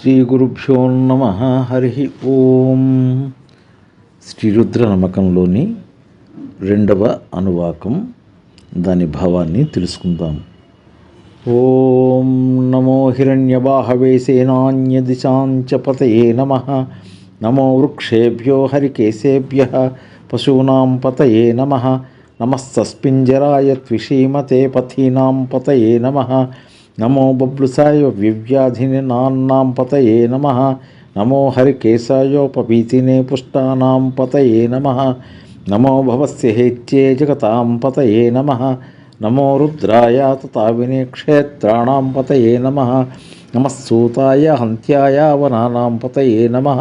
శ్రీ గురుభ్యో నమః. హరి ఓం. శ్రీరుద్ర నమ్మకంలోని రెండవ అనువాకం, దాని భావాన్ని తెలుసుకుందాం. ఓం నమో హిరణ్యబాహవే సేనాన్యదిశాంచ పతయే నమః. నమో వృక్షేభ్యో హరికేశేభ్యః పశూనాం పతయే నమః. నమస్తస్మింజరాయ త్విషీమతే పథీనాం పతయే నమః. నమో బబ్లుసాయ వివ్యాధినాన్నాం పతయే నమః. నమో హరికేశాయోపవీతినే పుష్టానాం పతయే నమః. నమో భవస్య హేత్యే జగతాం పతయే నమః. నమో రుద్రాయ తతావినే క్షేత్రాణాం పతయే నమః. నమస్సూతాయ హంత్యాయ వనానాం పతయే నమః.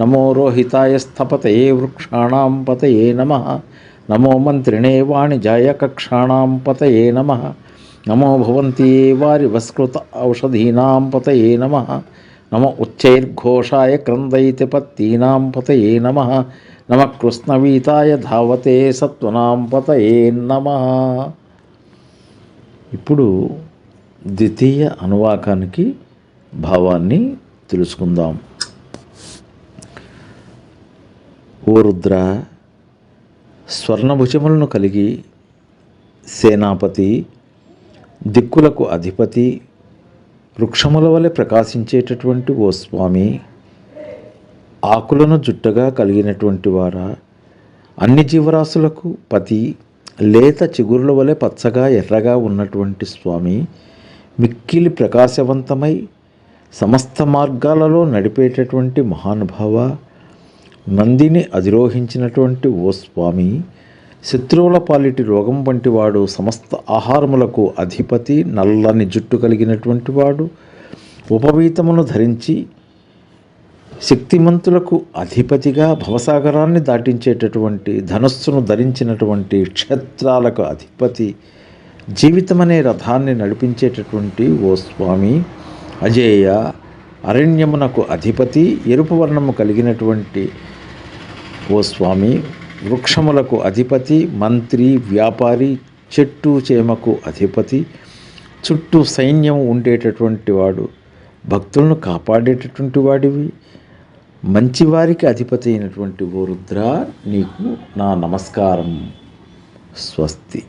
నమో రోహితాయ స్థపతయే వృక్షాణాం పతయే నమః. నమో మంత్రిణే వాణిజాయ కక్షాణాం పతయే నమః. నమో భవంతి వారివస్కృత ఔషధీనాం పతయే నమః. నమో ఉచ్చైర్ఘోషాయ క్రందయితి పత్తీనాం పతయే నమః. నమః కృష్ణవీతాయ ధావతే సత్వనాం పతయే నమః. ఇప్పుడు ద్వితీయ అనువాకానికి భావాన్ని తెలుసుకుందాం. ఓ రుద్ర, స్వర్ణభుజములను కలిగి సేనాపతి, దిక్కులకు అధిపతి, వృక్షముల వలె ప్రకాశించేటటువంటి ఓ స్వామి, ఆకులను జుట్టగా కలిగినటువంటి వారా, అన్ని జీవరాశులకు పతి, లేత చిగురుల వలె పచ్చగా ఎర్రగా ఉన్నటువంటి స్వామి, మిక్కిలి ప్రకాశవంతమై సమస్త మార్గాలలో నడిపేటటువంటి మహానుభావ, నందిని అధిరోహించినటువంటి ఓ స్వామి, శత్రువుల పాలిటి రోగం వంటివాడు, సమస్త ఆహారములకు అధిపతి, నల్లని జుట్టు కలిగినటువంటి వాడు, ఉపవీతమును ధరించి శక్తిమంతులకు అధిపతిగా భవసాగరాన్ని దాటించేటటువంటి ధనస్సును ధరించినటువంటి క్షేత్రాలకు అధిపతి, జీవితమనే రథాన్ని నడిపించేటటువంటి ఓ స్వామి, అజేయ, అరణ్యమునకు అధిపతి, ఎరుపు వర్ణము కలిగినటువంటి ఓ స్వామి, వృక్షములకు అధిపతి, మంత్రి, వ్యాపారి, చెట్టు చేమకు అధిపతి, చుట్టూ సైన్యం ఉండేటటువంటి వాడు, భక్తులను కాపాడేటటువంటి వాడివి, మంచివారికి అధిపతి అయినటువంటి ఓ రుద్ర, నీకు నా నమస్కారం. స్వస్తి.